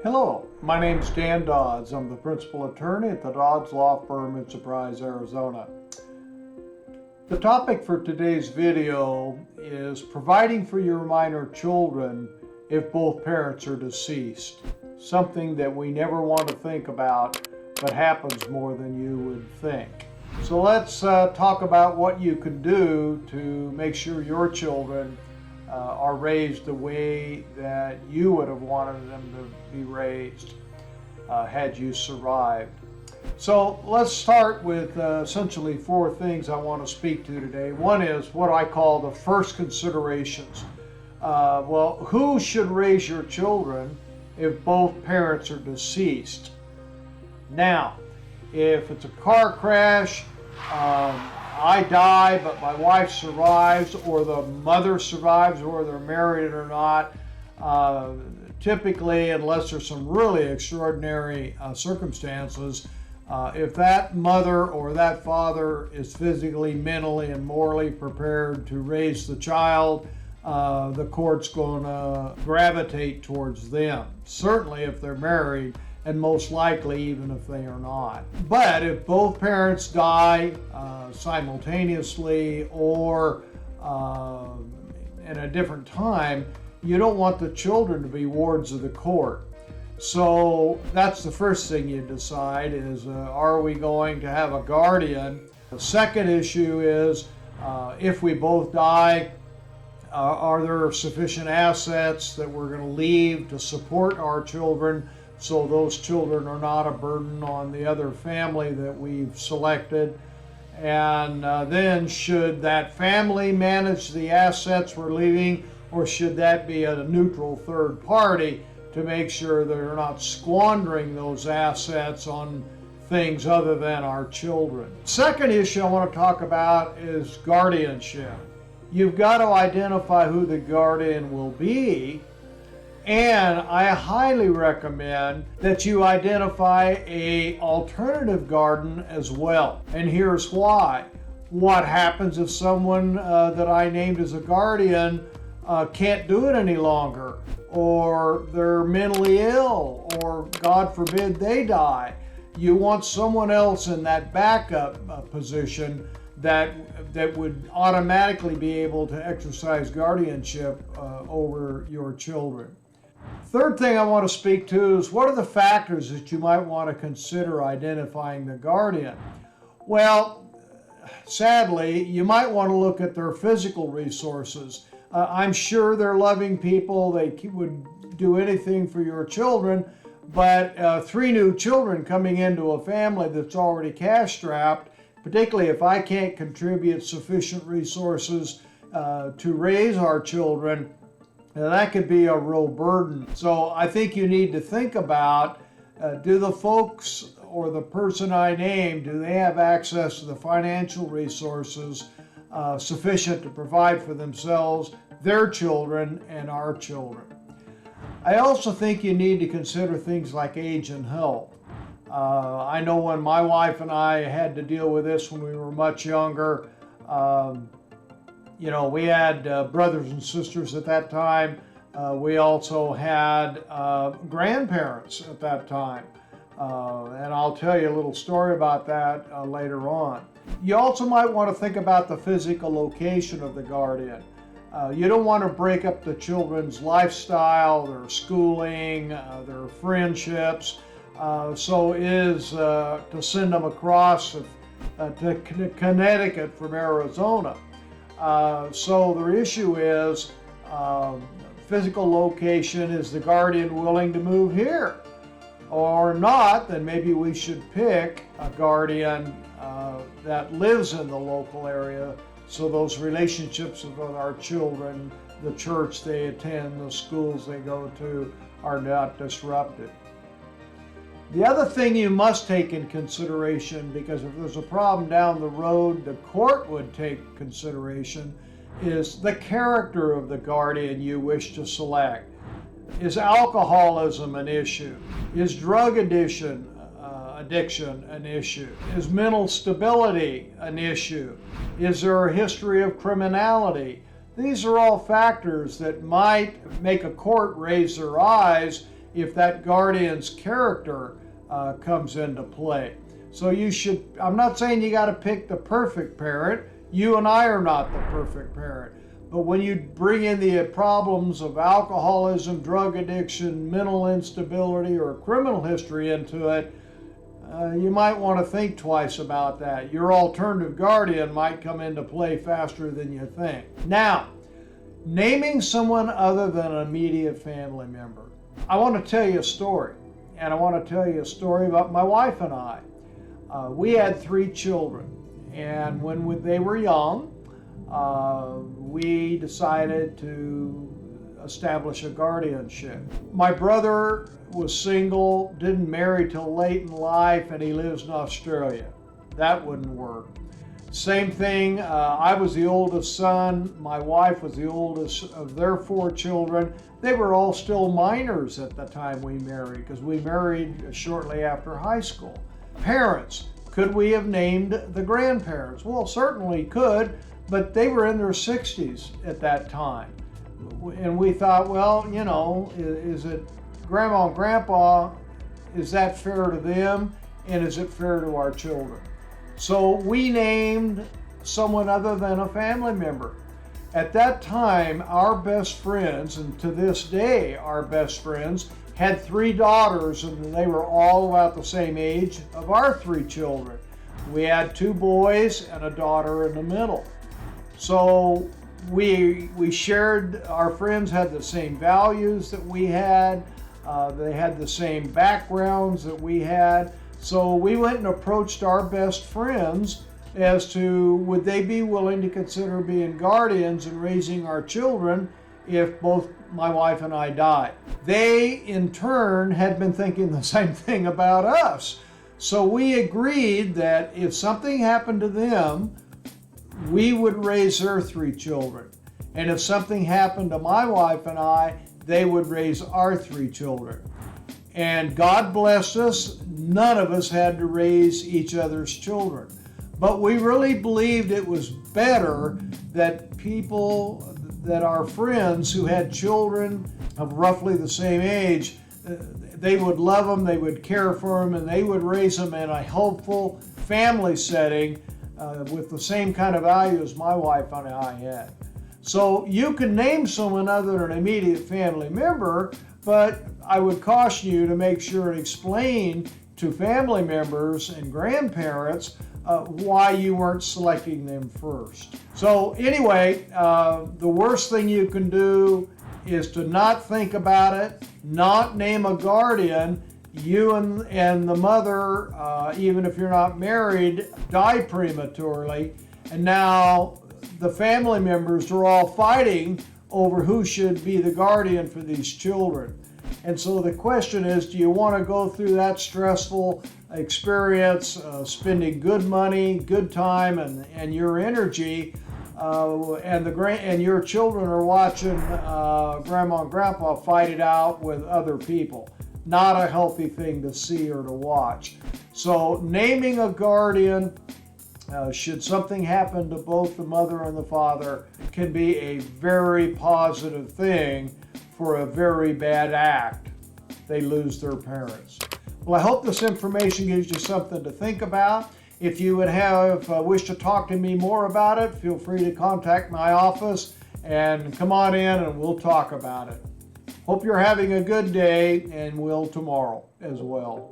Hello, my name is Dan Dodds. I'm the principal attorney at the Dodds Law Firm in Surprise, Arizona. The topic for today's video is providing for your minor children if both parents are deceased. Something that we never want to think about, but happens more than you would think. So let's talk about what you can do to make sure your children are raised the way that you would have wanted them to be raised had you survived. So let's start with essentially four things I want to speak to today. One is what I call the first considerations. Well, who should raise your children if both parents are deceased? Now, if it's a car crash, I die, but my wife survives, or the mother survives, or they're married or not. Typically, unless there's some really extraordinary circumstances, if that mother or that father is physically, mentally, and morally prepared to raise the child, the court's going to gravitate towards them. Certainly if they're married, and most likely even if they are not. But if both parents die simultaneously or at a different time, you don't want the children to be wards of the court. So that's the first thing you decide is, are we going to have a guardian? The second issue is, if we both die, are there sufficient assets that we're going to leave to support our children, so those children are not a burden on the other family that we've selected? And then should that family manage the assets we're leaving, or should that be a neutral third party to make sure they're not squandering those assets on things other than our children? Second issue I want to talk about is guardianship. You've got to identify who the guardian will be, and I highly recommend that you identify an alternative guardian as well. And here's why. What happens if someone that I named as a guardian can't do it any longer, or they're mentally ill, or God forbid they die? You want someone else in that backup position that would automatically be able to exercise guardianship over your children. Third thing I want to speak to is, what are the factors that you might want to consider identifying the guardian? Well, sadly, you might want to look at their physical resources. I'm sure they're loving people. They would do anything for your children, but 3 new children coming into a family that's already cash-strapped, particularly if I can't contribute sufficient resources to raise our children, that could be a real burden. So I think you need to think about, do the folks or the person I named, do they have access to the financial resources sufficient to provide for themselves, their children, and our children? I also think you need to consider things like age and health. I know when my wife and I had to deal with this when we were much younger, we had brothers and sisters at that time. We also had grandparents at that time. And I'll tell you a little story about that later on. You also might want to think about the physical location of the guardian. You don't want to break up the children's lifestyle, their schooling, their friendships. So is to send them across to Connecticut from Arizona. So the issue is physical location. Is the guardian willing to move here? Or not, then maybe we should pick a guardian that lives in the local area, so those relationships with our children, the church they attend, the schools they go to, are not disrupted. The other thing you must take in consideration, because if there's a problem down the road the court would take consideration, is the character of the guardian you wish to select. Is alcoholism an issue? Is drug addiction an issue? Is mental stability an issue? Is there a history of criminality? These are all factors that might make a court raise their eyes if that guardian's character comes into play. So I'm not saying you got to pick the perfect parent. You and I are not the perfect parent. But when you bring in the problems of alcoholism, drug addiction, mental instability, or criminal history into it, you might want to think twice about that. Your alternative guardian might come into play faster than you think. Now, naming someone other than an immediate family member. I want to tell you a story, and I want to tell you a story about my wife and I. We had 3 children, and when they were young, we decided to establish a guardianship. My brother was single, didn't marry till late in life, and he lives in Australia. That wouldn't work. Same thing, I was the oldest son, my wife was the oldest of their 4 children. They were all still minors at the time we married, because we married shortly after high school. Parents, could we have named the grandparents? Well, certainly could, but they were in their 60s at that time. And we thought, well, you know, is it Grandma and Grandpa, is that fair to them? And is it fair to our children? So we named someone other than a family member. At that time, our best friends, and to this day, our best friends, had 3 daughters, and they were all about the same age of our 3 children. We had 2 boys and a daughter in the middle. So we shared, our friends had the same values that we had. They had the same backgrounds that we had. So we went and approached our best friends as to would they be willing to consider being guardians and raising our children if both my wife and I died. They, in turn, had been thinking the same thing about us. So we agreed that if something happened to them, we would raise their 3 children. And if something happened to my wife and I, they would raise our 3 children. And God blessed us, none of us had to raise each other's children. But we really believed it was better that people, that our friends who had children of roughly the same age, they would love them, they would care for them, and they would raise them in a helpful family setting with the same kind of values my wife and I had. So you can name someone other than an immediate family member, but I would caution you to make sure and explain to family members and grandparents why you weren't selecting them first. So anyway, the worst thing you can do is to not think about it, not name a guardian. You and the mother, even if you're not married, die prematurely, and now the family members are all fighting over who should be the guardian for these children. And so the question is, do you want to go through that stressful experience, spending good money, good time, and your energy, and your children are watching Grandma and Grandpa fight it out with other people? Not a healthy thing to see or to watch. So naming a guardian, should something happen to both the mother and the father, can be a very positive thing for a very bad act. They lose their parents. Well, I hope this information gives you something to think about. If you would wish to talk to me more about it, feel free to contact my office and come on in and we'll talk about it. Hope you're having a good day, and will tomorrow as well.